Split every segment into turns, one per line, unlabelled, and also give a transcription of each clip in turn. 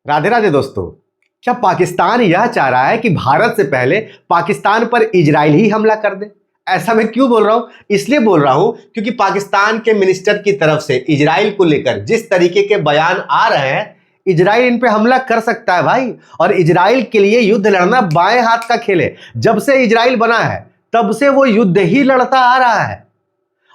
राधे राधे दोस्तों। क्या पाकिस्तान यह चाह रहा है कि भारत से पहले पाकिस्तान पर इजराइल ही हमला कर दे? ऐसा मैं क्यों बोल रहा हूं? इसलिए बोल रहा हूं क्योंकि पाकिस्तान के मिनिस्टर की तरफ से इजराइल को लेकर जिस तरीके के बयान आ रहे हैं, इजराइल इन पे हमला कर सकता है भाई। और इजराइल के लिए युद्ध लड़ना बाएं हाथ का खेल है। जब से इजराइल बना है तब से वो युद्ध ही लड़ता आ रहा है।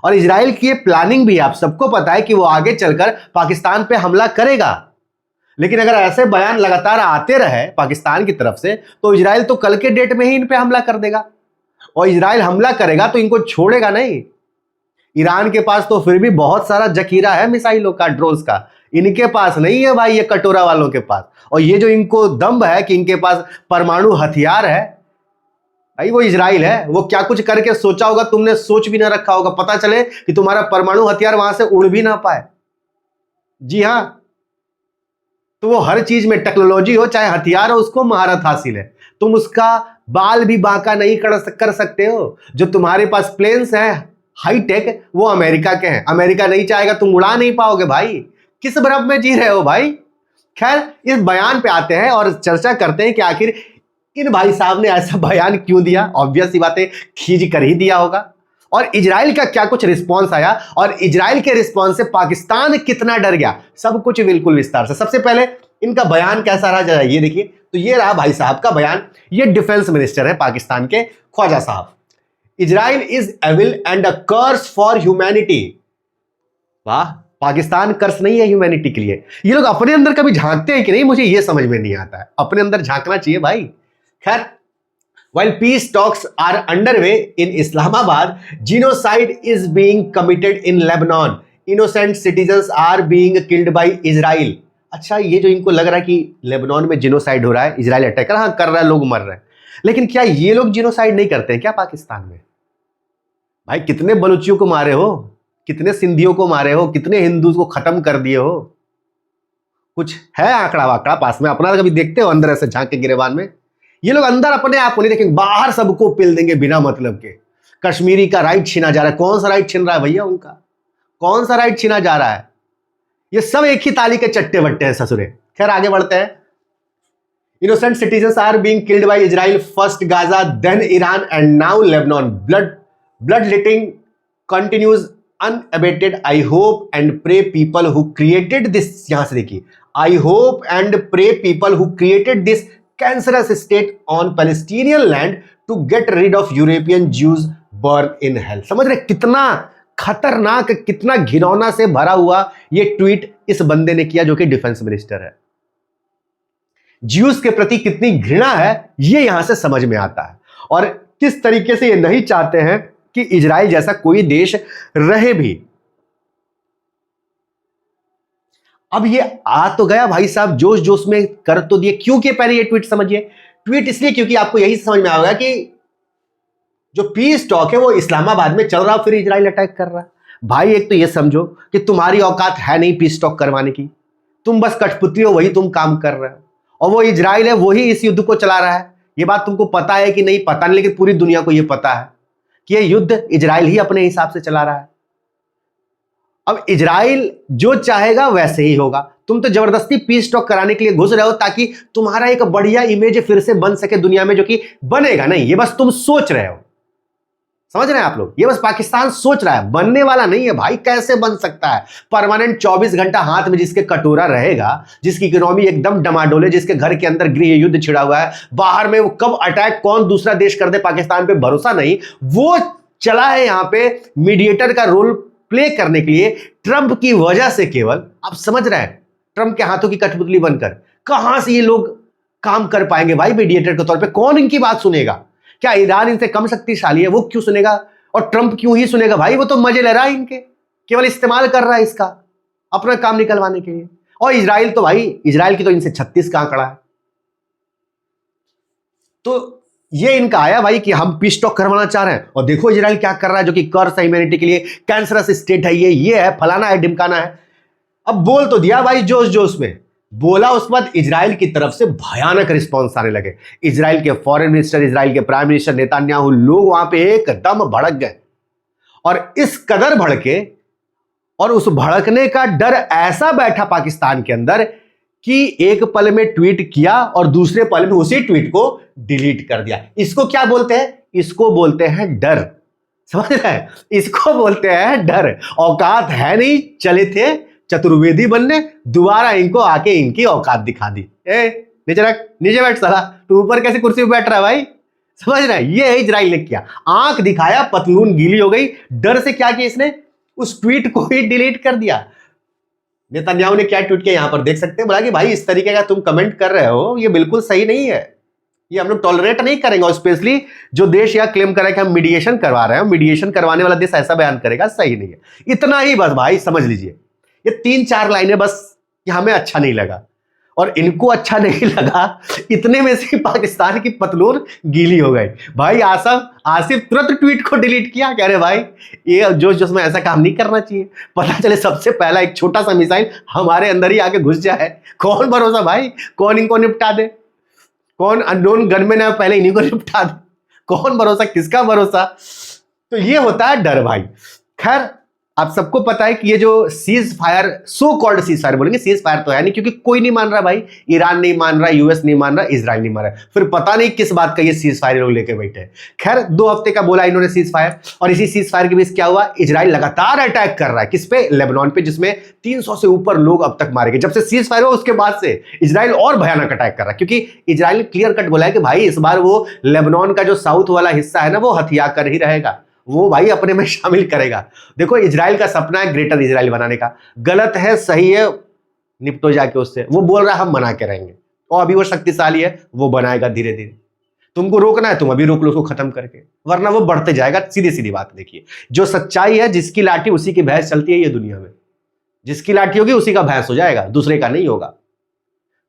और इजराइल की ये प्लानिंग भी आप सबको पता है कि वो आगे चलकर पाकिस्तान पे हमला करेगा। लेकिन अगर ऐसे बयान लगातार आते रहे पाकिस्तान की तरफ से तो इजराइल तो कल के डेट में ही इन पे हमला कर देगा। और इजराइल हमला करेगा तो इनको छोड़ेगा नहीं। ईरान के पास तो फिर भी बहुत सारा जखीरा है मिसाइलों का, ड्रोन्स का। इनके पास नहीं है भाई, ये कटोरा वालों के पास। और ये जो इनको दम्भ है कि इनके पास परमाणु हथियार है, भाई वो इजराइल है। वो क्या कुछ करके सोचा होगा तुमने सोच भी ना रखा होगा। पता चले कि तुम्हारा परमाणु हथियार वहां से उड़ भी ना पाए। जी हां, तो वो हर चीज में टेक्नोलॉजी हो चाहे हथियार हो, उसको महारत हासिल है। तुम उसका बाल भी बांका नहीं कर सकते हो। जो तुम्हारे पास प्लेन्स हैं हाईटेक, वो अमेरिका के हैं। अमेरिका नहीं चाहेगा तुम उड़ा नहीं पाओगे भाई। किस भ्रम में जी रहे हो भाई? खैर, इस बयान पे आते हैं और चर्चा करते हैं कि आखिर इन भाई साहब ने ऐसा बयान क्यों दिया। ऑब्वियस सी बातें खींच कर ही दिया होगा। और इजराइल का क्या कुछ रिस्पांस आया और इजराइल के रिस्पांस से पाकिस्तान कितना डर गया, सब कुछ बिल्कुल विस्तार से। सबसे पहले इनका बयान कैसा रहा जरा ये देखिए। तो ये रहा भाई साहब का बयान। ये डिफेंस मिनिस्टर है पाकिस्तान के, Khawaja Sahab. Israel is evil and a curse for humanity. वाह, पाकिस्तान कर्स नहीं है ह्यूमैनिटी के लिए। ये लोग अपने अंदर कभी झांकते हैं कि नहीं, मुझे ये समझ में नहीं आता है। अपने अंदर झांकना चाहिए भाई। खैर, while peace talks are underway in Islamabad, genocide is being committed in Lebanon. Innocent citizens are being killed by Israel. अच्छा, ये जो इनको लग रहा है कि लेबनान में जिनोसाइड हो रहा है, इजराइल अटैक कर रहा है, लोग मर रहे हैं, लेकिन क्या ये लोग जिनोसाइड नहीं करते हैं क्या पाकिस्तान में? भाई कितने बलूचियों को मारे हो, कितने सिंधियों को मारे हो, कितने हिंदू को खत्म कर दिए हो? कुछ है आंकड़ा वाकड़ा पास में अपना? कभी देखते हो अंदर ऐसे झांक के गिरेबान में? ये लोग अंदर अपने आप को नहीं देखेंगे, बाहर सबको पिल देंगे बिना मतलब के। कश्मीरी का राइट छीना जा रहा है। कौन सा राइट छीन रहा है भैया उनका? कौन सा राइट छीना जा रहा है? ये सब एक ही ताली के चट्टे बट्टे हैं ससुरे। खैर, आगे बढ़ते हैं। Innocent citizens are being killed by Israel, first Gaza then Iran and now Lebanon. Bloodletting continues unabated. I hope and pray people who created this, यहां से देखिए, I hope and pray people who created this cancerous state on Palestinian land to get rid of European Jews burn in hell. समझ रहे कितना खतरनाक, कितना घिनौना से भरा हुआ ये ट्वीट इस बंदे ने किया जो कि डिफेंस मिनिस्टर है। ज्यूज के प्रति कितनी घृणा है ये यहां से समझ में आता है। और किस तरीके से ये नहीं चाहते हैं कि इजराइल जैसा कोई देश रहे भी। अब ये आ तो गया भाई साहब, जोश जोश में कर तो दिए। क्यों के पहले ये ट्वीट समझिए। ट्वीट इसलिए क्योंकि आपको यही समझ में आएगा कि जो पीस टॉक है वो इस्लामाबाद में चल रहा, फिर इजराइल अटैक कर रहा है। भाई एक तो ये समझो कि तुम्हारी औकात है नहीं पीस टॉक करवाने की। तुम बस कठपुतली हो, वही तुम काम कर रहे हो। और वो इजराइल है, वही इस युद्ध को चला रहा है। ये बात तुमको पता है कि नहीं पता नहीं, लेकिन पूरी दुनिया को यह पता है कि यह युद्ध इजराइल ही अपने हिसाब से चला रहा है। अब इजराइल जो चाहेगा वैसे ही होगा। तुम तो जबरदस्ती पीस टॉक कराने के लिए घुस रहे हो ताकि तुम्हारा एक बढ़िया इमेज फिर से बन सके दुनिया में, जो कि बनेगा नहीं। ये बस तुम सोच रहे हो। समझ रहे हैं आप लोग? ये बस पाकिस्तान सोच रहा है, बनने वाला नहीं है भाई। कैसे बन सकता है? परमानेंट 24 घंटा हाथ में जिसके कटोरा रहेगा, जिसकी इकोनॉमी एकदम डमाडोले, जिसके घर के अंदर गृह युद्ध छिड़ा हुआ है, बाहर में वो कब अटैक कौन दूसरा देश कर दे पाकिस्तान पे भरोसा नहीं, वो चला है यहां पे मीडिएटर का रोल प्ले करने के लिए ट्रंप की वजह से। केवल आप समझ रहे हैं, ट्रंप के हाथों की कठपुतली बनकर कहां से ये लोग काम कर पाएंगे भाई मीडिएटर के तौर पे? कौन इनकी बात सुनेगा? क्या ईरान इनसे कम शक्तिशाली है? वो क्यों सुनेगा? और ट्रंप क्यों ही सुनेगा भाई? वो तो मजे ले रहा है इनके, केवल इस्तेमाल कर रहा है इसका अपना काम निकलवाने के लिए। और इजराइल तो भाई, इजराइल की तो इनसे 36 का आंकड़ा है। तो ये इनका आया भाई कि हम पीस टॉक करवाना चाह रहे हैं, और देखो इजराइल क्या कर रहा है, जो कि कर्स है ह्यूमैनिटी के लिए, कैंसरस स्टेट है, ये है, फलाना है, ढिमकाना है। अब बोल तो दिया भाई जोश जोश में बोला, उसके बाद इजराइल की तरफ से भयानक रिस्पांस आने लगे। इजराइल के फॉरेन मिनिस्टर, इजराइल के प्राइम मिनिस्टर नेतान्याहू, लोग वहां पे एकदम भड़क गए। और इस कदर भड़के, और उस भड़कने का डर ऐसा बैठा पाकिस्तान के अंदर कि एक पल में ट्वीट किया और दूसरे पल में उसी ट्वीट को डिलीट कर दिया। इसको क्या बोलते हैं? इसको बोलते हैं डर। समझ रहे हैं? इसको बोलते हैं डर। औकात है नहीं, चले थे चतुर्वेदी बनने, दोबारा इनको आके इनकी औकात दिखा दी। नीचे रख, नीचे बैठ साला, तू ऊपर कैसे कुर्सी पे बैठ रहा है भाई? समझ रहे हैं? ये इजराइल ने किया, आंख दिखाया, पतलून गीली हो गई, डर से क्या किया इसने? उस ट्वीट को ही डिलीट कर दिया। नेतन्याहू ने क्या ट्वीट किया यहां पर देख सकते हैं, बोला कि भाई इस तरीके का तुम कमेंट कर रहे हो, ये बिल्कुल सही नहीं है, ये हम लोग टॉलरेट नहीं करेंगे। और स्पेशली जो देश यह क्लेम कर रहा है कि हम मीडिएशन करवा रहे हैं, मीडिएशन करवाने वाला देश ऐसा बयान करेगा, सही नहीं है। इतना ही बस भाई समझ लीजिए। ये 3-4 लाइनें बस कि हमें अच्छा नहीं लगा और इनको अच्छा नहीं लगा, इतने में से पाकिस्तान की पतलून गीली हो गई। भाई आसिफ तुरंत ट्वीट को डिलीट किया, कह रहे भाई ये जोश में ऐसा काम नहीं करना चाहिए, पता चले सबसे पहला एक छोटा सा मिसाइल हमारे अंदर ही आके घुस जाए। कौन भरोसा भाई, कौन इनको निपटा दे, कौन अननोन गनमैन है पहले इन्हीं को निपटा दे, कौन भरोसा, किसका भरोसा? तो ये होता है डर भाई। खैर आप सबको पता है कि ये जो cease fire, so called cease fire बोलेंगे, सीज फायर तो है नहीं क्योंकि कोई नहीं मान रहा भाई, ईरान नहीं मान रहा, यूएस नहीं मान रहा, इजराइल नहीं मान रहा, फिर पता नहीं किस बात का ये सीज फायर लोग लेके बैठे हैं। खैर 2 हफ्ते का बोला इन्होंने सीज फायर, और इसी सीज फायर के बीच क्या हुआ, इजराइल लगातार अटैक कर रहा है। किस पे? लेबनान पे, जिसमें 300 से ऊपर लोग अब तक मारे गए। जब से सीज फायर हुआ उसके बाद से इजराइल और भयानक अटैक कर रहा है, क्योंकि इजराइल ने क्लियर कट बोला है कि भाई इस बार वो लेबनान का जो साउथ वाला हिस्सा है ना, वो हथिया कर ही रहेगा, वो भाई अपने में शामिल करेगा। देखो इजराइल का सपना है ग्रेटर इजराइल बनाने का, गलत है सही है निपटो जाके उससे। वो बोल रहा है हम बना के रहेंगे, और अभी वो शक्तिशाली है, वो बनाएगा धीरे धीरे। तुमको रोकना है तुम अभी रोक लो उसको खत्म करके, वरना वो बढ़ते जाएगा। सीधी सीधी बात देखिए, जो सच्चाई है, जिसकी लाठी उसी की भैंस चलती है ये दुनिया में, जिसकी लाठी होगी उसी का भैंस हो जाएगा, दूसरे का नहीं होगा।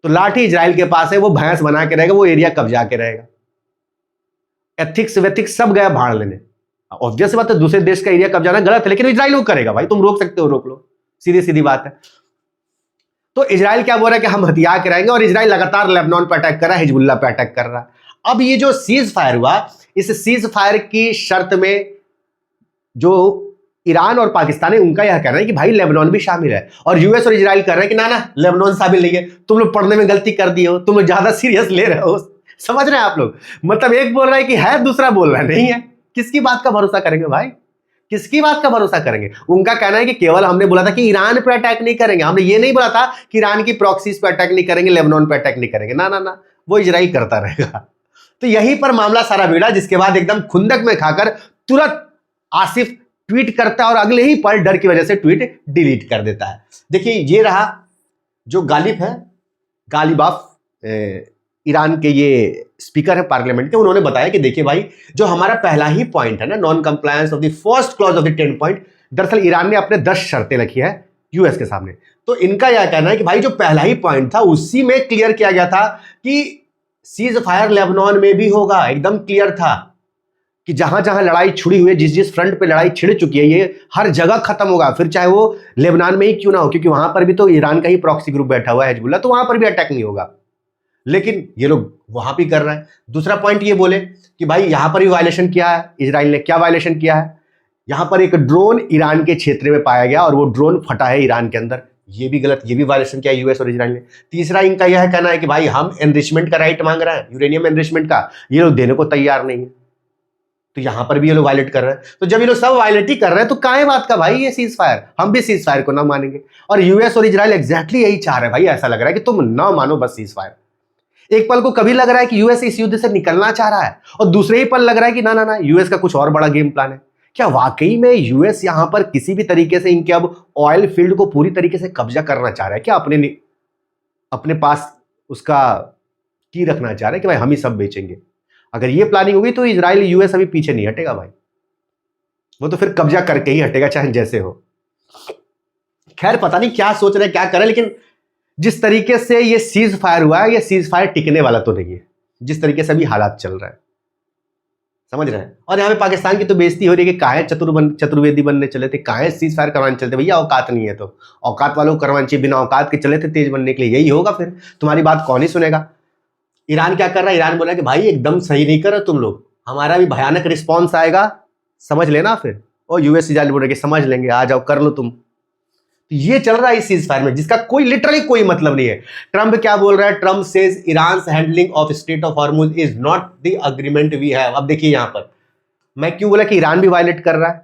तो लाठी इजराइल के पास है, वो भैंस बना के रहेगा, वो एरिया कब्जा के रहेगा। एथिक्स वेथिक्स सब गया भाड़ लेने। ऑब्वियस बात है दूसरे देश का एरिया कब्जाना गलत है, लेकिन इजराइल वो करेगा भाई, तुम रोक सकते हो रोक लो, सीधी सीधी बात है। तो इजराइल क्या बोल रहा है कि हम हथियार कराएंगे, और इजराइल लगातार लेबनान पर अटैक कर रहा है, हिजबुल्लाह पर अटैक कर रहा है। अब ये जो सीज फायर हुआ, इस सीज फायर की शर्त में जो ईरान और पाकिस्तान है उनका यह कहना है कि भाई लेबनान भी शामिल है, और यूएस और इजराइल कर रहे हैं कि ना ना लेबनान शामिल नहीं है, तुम लोग पढ़ने में गलती कर दिए हो, तुम लोग ज्यादा सीरियस ले रहे हो। समझ रहे हैं आप लोग? मतलब एक बोल रहा है कि है, दूसरा बोल रहा है नहीं है। किसकी बात का भरोसा करेंगे भाई, किसकी बात का भरोसा करेंगे? उनका कहना है कि केवल हमने बोला था कि ईरान पे अटैक नहीं करेंगे, हमने ये नहीं बोला था कि ईरान की प्रॉक्सीज पे अटैक नहीं करेंगे, लेबनान पे अटैक नहीं करेंगे, ना ना ना, वो इजराइल करता रहेगा। तो यहीं पर मामला सारा बिगड़ा, जिसके बाद एकदम खुंदक में खाकर तुरंत आसिफ ट्वीट करता है और अगले ही पल डर की वजह से ट्वीट डिलीट कर देता है। देखिए ये रहा जो गालिब है, गालिबाफ ईरान के ये स्पीकर है पार्लियामेंट के, उन्होंने बताया कि देखिए भाई जो हमारा पहला ही पॉइंट है ना, non compliance of the first clause of the 10 point, दरअसल ईरान ने अपने 10 शर्तें रखी है यूएस के सामने। तो इनका यह कहना है कि भाई जो पहला ही पॉइंट था उसी में क्लियर किया गया था कि सीज फायर लेबनान में भी होगा, एकदम क्लियर था कि जहां जहां लड़ाई छिड़ी हुई है, जिस जिस फ्रंट पे लड़ाई छिड़ चुकी है, ये हर जगह खत्म होगा, फिर चाहे वो लेबनान में ही क्यों ना हो, क्योंकि वहां पर भी तो ईरान का ही प्रॉक्सी ग्रुप बैठा हुआ है हिजबुल्लाह, तो वहां पर भी अटैक नहीं होगा। लेकिन ये लोग वहां भी कर रहे हैं। दूसरा पॉइंट ये बोले कि भाई यहां पर भी वायलेशन किया है इजराइल ने। क्या वायलेशन किया है? यहां पर एक ड्रोन ईरान के क्षेत्र में पाया गया और वो ड्रोन फटा है ईरान के अंदर, ये भी गलत, ये भी वायलेशन किया यूएस और इजराइल ने। तीसरा इनका यह कहना है कि भाई हम एनरिचमेंट का राइट मांग रहे हैं, यूरेनियम एनरिचमेंट का, ये लोग देने को तैयार नहीं है, तो यहां पर भी ये लोग वायलेट कर रहे हैं। तो जब ये लोग सब वायलेट ही कर रहे हैं तो काहे बात का भाई ये सीज फायर, हम भी सीज फायर को ना मानेंगे। और यूएस और इजराइल एग्जैक्टली यही चाह रहे हैं भाई, ऐसा लग रहा है कि तुम ना मानो बस सीज फायर। एक पल को कभी लग रहा है कि यूएस इस युद्ध से निकलना चाह रहा है, और दूसरे ही पल लग रहा है कि ना ना ना यूएस का कुछ और बड़ा गेम प्लान है। क्या वाकई में यूएस यहां पर किसी भी तरीके से इनके अब ऑयल फील्ड को पूरी तरीके से कब्जा करना चाह रहा है? क्या अपने पास उसका की रखना चाह रहा है कि भाई हम ही सब बेचेंगे? अगर ये प्लानिंग होगी तो इजराइल यूएस अभी पीछे नहीं हटेगा भाई, वो तो फिर कब्जा करके ही हटेगा चाहे जैसे हो। खैर पता नहीं क्या सोच रहे क्या कर रहे, लेकिन जिस तरीके से ये सीज फायर हुआ है, ये सीज फायर टिकने वाला तो नहीं है, जिस तरीके से अभी हालात चल रहा है, समझ रहे हैं। और यहाँ पे पाकिस्तान की तो बेइज्जती हो रही है कि काहे चतुर्वेदी बनने चले थे, काहे सीज फायर करवाने चलते, भैया औकात नहीं है तो औकात वालों को करवानी चाहिए, बिना औकात के चले थे तेज बनने के लिए, यही होगा फिर, तुम्हारी बात कौन ही सुनेगा। ईरान क्या कर रहा है? ईरान बोला कि भाई एकदम सही नहीं कर रहे तुम लोग, हमारा भी भयानक रिस्पॉन्स आएगा, समझ लेना फिर। और यूएस इजराइल बोल रहे कि समझ लेंगे, आ जाओ कर लो तुम। ये चल रहा है इस सीज फायर में, जिसका कोई लिटरली कोई मतलब नहीं है। ट्रंप क्या बोल रहा है? Trump says Iran handling of strait of Hormuz is not the agreement we have. अब देखिए यहां पर मैं क्यों बोला कि ईरान भी वायलेट कर रहा है,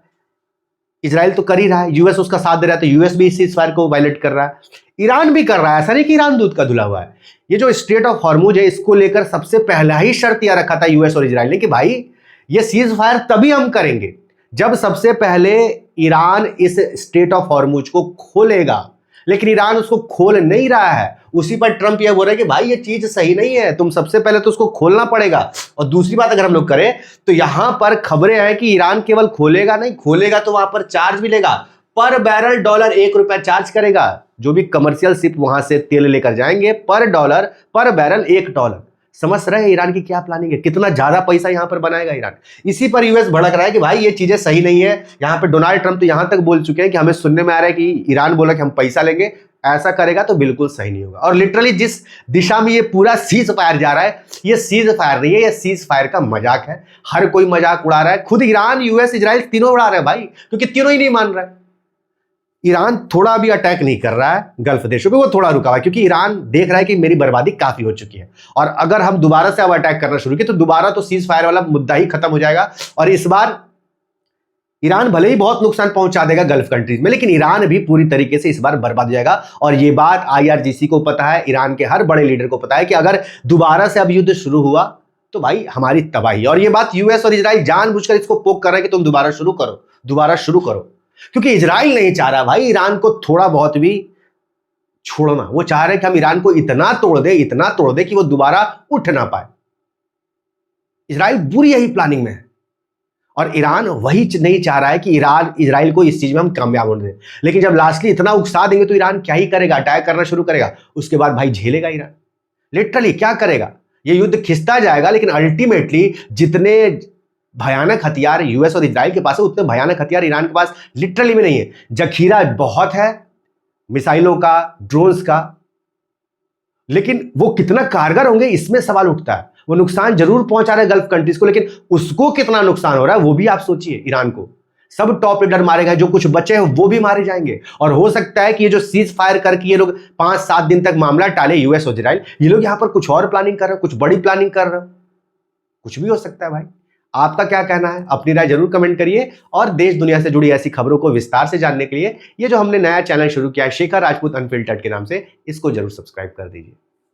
इजराइल तो कर ही रहा है, यूएस उसका साथ दे रहा है, तो यूएस भी इस सीज फायर को वायलेट कर रहा है, ईरान भी कर रहा है। ऐसा नहीं कि ईरान दूध का धुला हुआ है। ये जो स्ट्रेट ऑफ हॉर्मुज है, इसको लेकर सबसे पहला ही शर्त यह रखा था यूएस और इजराइल ने कि भाई ये सीज फायर तभी हम करेंगे जब सबसे पहले ईरान इस स्ट्रेट ऑफ हॉर्मुज को खोलेगा। लेकिन ईरान उसको खोल नहीं रहा है। उसी पर ट्रंप यह बोल रहा है कि भाई ये चीज सही नहीं है, तुम सबसे पहले तो उसको खोलना पड़ेगा। और दूसरी बात अगर हम लोग करें तो यहां पर खबरें हैं कि ईरान केवल खोलेगा नहीं, खोलेगा तो वहां पर चार्ज भी लेगा, पर बैरल $1 चार्ज करेगा। जो भी कमर्शियल शिप वहां से तेल लेकर जाएंगे पर बैरल $1। समझ रहे हैं ईरान की क्या प्लानिंग है, कितना ज्यादा पैसा यहां पर बनाएगा ईरान। इसी पर यूएस भड़क रहा है कि भाई ये चीजें सही नहीं है। यहां पर डोनाल्ड ट्रंप तो यहां तक बोल चुके हैं कि हमें सुनने में आ रहा है कि ईरान बोला कि हम पैसा लेंगे, ऐसा करेगा तो बिल्कुल सही नहीं होगा। और लिटरली जिस दिशा में ये पूरा सीज फायर जा रहा है, ये सीज फायर नहीं है, ये सीज फायर का मजाक है। हर कोई मजाक उड़ा रहा है, खुद ईरान, यूएस, इजराइल तीनों उड़ा रहे हैं भाई, क्योंकि तीनों ही नहीं मान रहा है। ईरान थोड़ा भी अटैक नहीं कर रहा है गल्फ देशों पे, वो थोड़ा रुका हुआ है, क्योंकि ईरान देख रहा है कि मेरी बर्बादी काफी हो चुकी है, और अगर हम दोबारा से अब अटैक करना शुरू किए तो दोबारा तो सीज फायर वाला मुद्दा ही खत्म हो जाएगा। और इस बार ईरान भले ही बहुत नुकसान पहुंचा देगा गल्फ कंट्रीज में, लेकिन ईरान भी पूरी तरीके से इस बार बर्बाद हो जाएगा। और ये बात आईआरजीसी को पता है, ईरान के हर बड़े लीडर को पता है कि अगर दोबारा से अब युद्ध शुरू हुआ तो भाई हमारी तबाही। और ये बात यूएस और इजराइल जानबूझकर इसको पोक कर रहे हैं कि तुम दोबारा शुरू करो, क्योंकि इजराइल नहीं चाह रहा भाई ईरान को थोड़ा बहुत भी छोड़ना। वो चाह रहे कि हम ईरान को इतना तोड़ दे कि वो दोबारा उठ ना पाए। इजराइल बुरी यही प्लानिंग में है, और ईरान वही नहीं चाह रहा है कि इजराइल को इस चीज में हम कामयाब होने दें। लेकिन जब लास्टली इतना उकसा देंगे तो ईरान क्या ही करेगा, अटैक करना शुरू करेगा। उसके बाद भाई झेलेगा ईरान, लिटरली क्या करेगा, ये युद्ध खिंचता जाएगा। लेकिन अल्टीमेटली जितने भयानक हथियार यूएस और इजराइल के पास है, उतने भयानक हथियार ईरान के पास लिटरली में नहीं है। जखीरा बहुत है मिसाइलों का, ड्रोन्स का, लेकिन वो कितना कारगर होंगे इसमें सवाल उठता है। वो नुकसान जरूर पहुंचा रहे गल्फ कंट्रीज को, लेकिन उसको कितना नुकसान हो रहा है वो भी आप सोचिए। ईरान को सब टॉप लीडर मारे गए, जो कुछ बचे हैं वो भी मारे जाएंगे। और हो सकता है कि ये जो सीज फायर करके ये लोग 5-7 दिन तक मामला टाले यूएस और इजराइल, ये लोग यहां पर कुछ और प्लानिंग कर रहे हैं, कुछ बड़ी प्लानिंग कर रहे हैं। कुछ भी हो सकता है भाई। आपका क्या कहना है, अपनी राय जरूर कमेंट करिए। और देश दुनिया से जुड़ी ऐसी खबरों को विस्तार से जानने के लिए ये जो हमने नया चैनल शुरू किया है शेखर राजपूत अनफिल्टर्ड के नाम से, इसको जरूर सब्सक्राइब कर दीजिए।